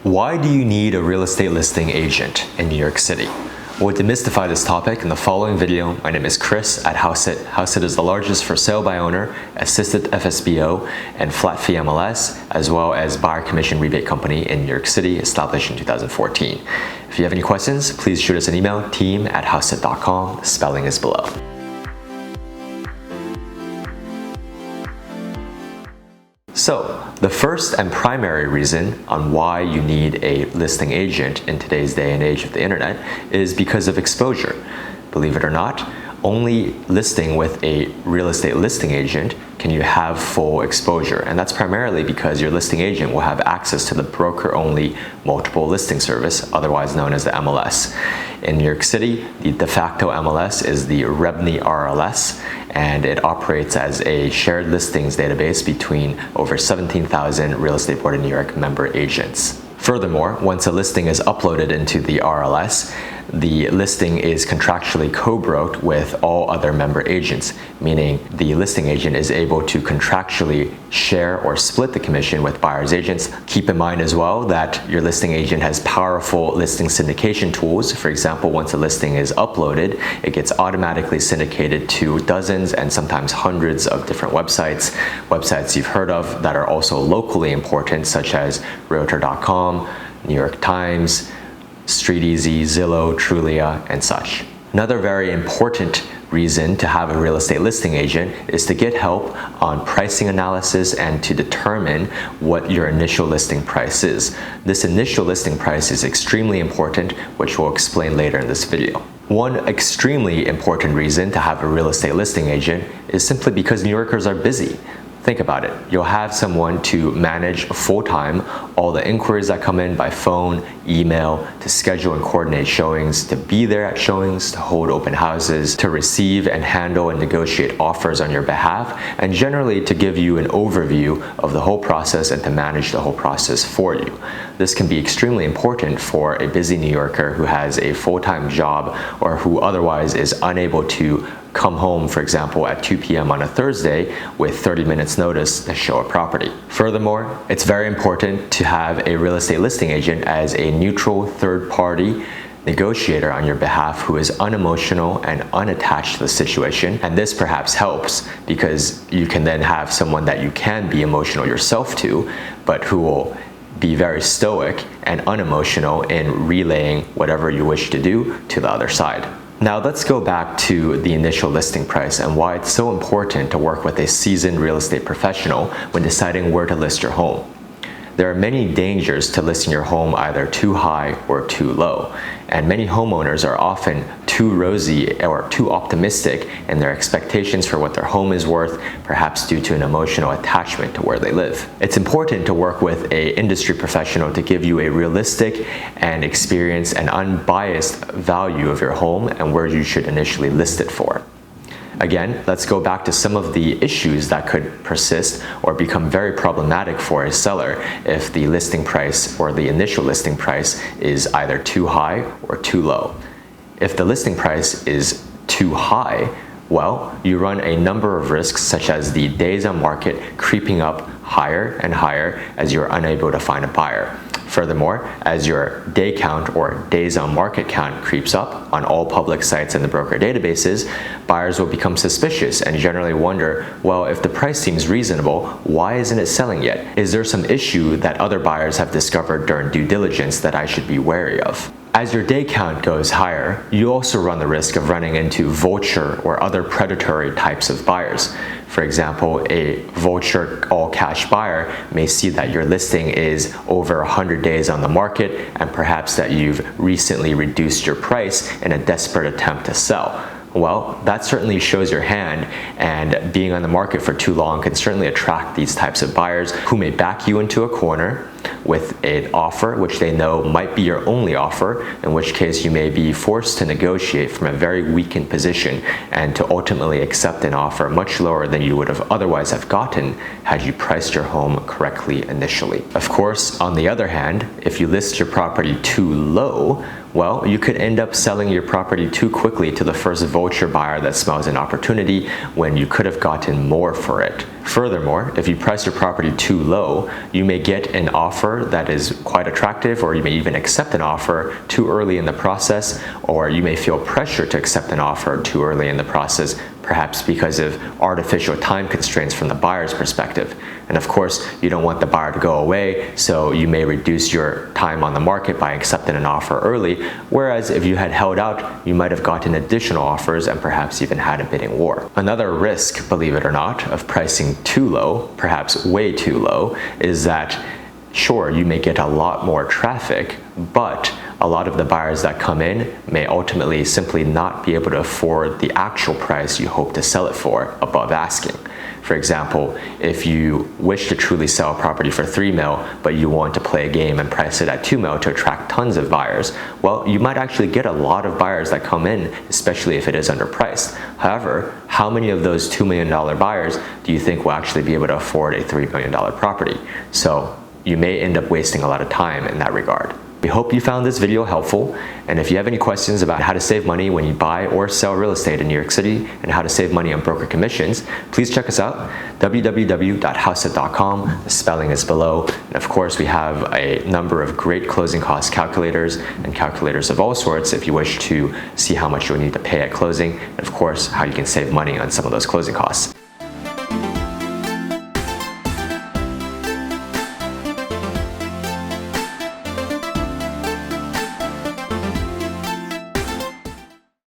Why do you need a real estate listing agent in New York City? We'll demystify this topic in the following video. My name is Chris at Hauseit. Hauseit is the largest for sale by owner, assisted FSBO, and flat fee MLS, as well as buyer commission rebate company in New York City, established in 2014. If you have any questions, please shoot us an email, team@hauseit.com. The spelling is below. So, the first and primary reason on why you need a listing agent in today's day and age of the internet is because of exposure. Believe it or not, only listing with a real estate listing agent can you have full exposure, and that's primarily because your listing agent will have access to the broker-only multiple listing service, otherwise known as the MLS. In New York City, the de facto MLS is the REBNY RLS, and it operates as a shared listings database between over 17,000 Real Estate Board of New York member agents. Furthermore, once a listing is uploaded into the RLS, the listing is contractually co-broked with all other member agents, meaning the listing agent is able to contractually share or split the commission with buyer's agents. Keep in mind as well that your listing agent has powerful listing syndication tools. For example, once a listing is uploaded, it gets automatically syndicated to dozens and sometimes hundreds of different websites you've heard of that are also locally important, such as Realtor.com, New York Times, StreetEasy, Zillow, Trulia, and such. Another very important reason to have a real estate listing agent is to get help on pricing analysis and to determine what your initial listing price is. This initial listing price is extremely important, which we'll explain later in this video. One extremely important reason to have a real estate listing agent is simply because New Yorkers are busy. Think about it. You'll have someone to manage full-time all the inquiries that come in by phone, email, to schedule and coordinate showings, to be there at showings, to hold open houses, to receive and handle and negotiate offers on your behalf, and generally to give you an overview of the whole process and to manage the whole process for you. This can be extremely important for a busy New Yorker who has a full-time job or who otherwise is unable to come home, for example, at 2 p.m. on a Thursday with 30 minutes notice to show a property. Furthermore, it's very important to have a real estate listing agent as a neutral third-party negotiator on your behalf who is unemotional and unattached to the situation. And this perhaps helps because you can then have someone that you can be emotional yourself to, but who will be very stoic and unemotional in relaying whatever you wish to do to the other side. Now let's go back to the initial listing price and why it's so important to work with a seasoned real estate professional when deciding where to list your home. There are many dangers to listing your home either too high or too low, and many homeowners are often too rosy or too optimistic in their expectations for what their home is worth, perhaps due to an emotional attachment to where they live. It's important to work with an industry professional to give you a realistic and experienced and unbiased value of your home and where you should initially list it for. Again, let's go back to some of the issues that could persist or become very problematic for a seller if the listing price or the initial listing price is either too high or too low. If the listing price is too high, well, you run a number of risks such as the days on market creeping up higher and higher as you're unable to find a buyer. Furthermore, as your day count or days on market count creeps up on all public sites in the broker databases, buyers will become suspicious and generally wonder, well, if the price seems reasonable, why isn't it selling yet? Is there some issue that other buyers have discovered during due diligence that I should be wary of? As your day count goes higher, you also run the risk of running into vulture or other predatory types of buyers. For example, a vulture all-cash buyer may see that your listing is over 100 days on the market and perhaps that you've recently reduced your price in a desperate attempt to sell. Well, that certainly shows your hand, and being on the market for too long can certainly attract these types of buyers who may back you into a corner with an offer which they know might be your only offer, in which case you may be forced to negotiate from a very weakened position and to ultimately accept an offer much lower than you would have otherwise have gotten had you priced your home correctly initially. Of course, on the other hand, if you list your property too low, Well, you could end up selling your property too quickly to the first vulture buyer that smells an opportunity when you could have gotten more for it. Furthermore, if you price your property too low, you may get an offer that is quite attractive, or you may even accept an offer too early in the process, or you may feel pressure to accept an offer too early in the process, perhaps because of artificial time constraints from the buyer's perspective. And of course, you don't want the buyer to go away, so you may reduce your time on the market by accepting an offer early, whereas if you had held out, you might have gotten additional offers and perhaps even had a bidding war. Another risk, believe it or not, of pricing too low, perhaps way too low, is that sure, you may get a lot more traffic, but a lot of the buyers that come in may ultimately simply not be able to afford the actual price you hope to sell it for above asking. For example, if you wish to truly sell a property for $3 million, but you want to play a game and price it at $2 million to attract tons of buyers, well, you might actually get a lot of buyers that come in, especially if it is underpriced. However, how many of those $2 million buyers do you think will actually be able to afford a $3 million property? So you may end up wasting a lot of time in that regard. We hope you found this video helpful, and if you have any questions about how to save money when you buy or sell real estate in New York City and how to save money on broker commissions, please check us out, www.hauseit.com. The spelling is below. And of course, we have a number of great closing cost calculators and calculators of all sorts if you wish to see how much you'll need to pay at closing, and of course, how you can save money on some of those closing costs.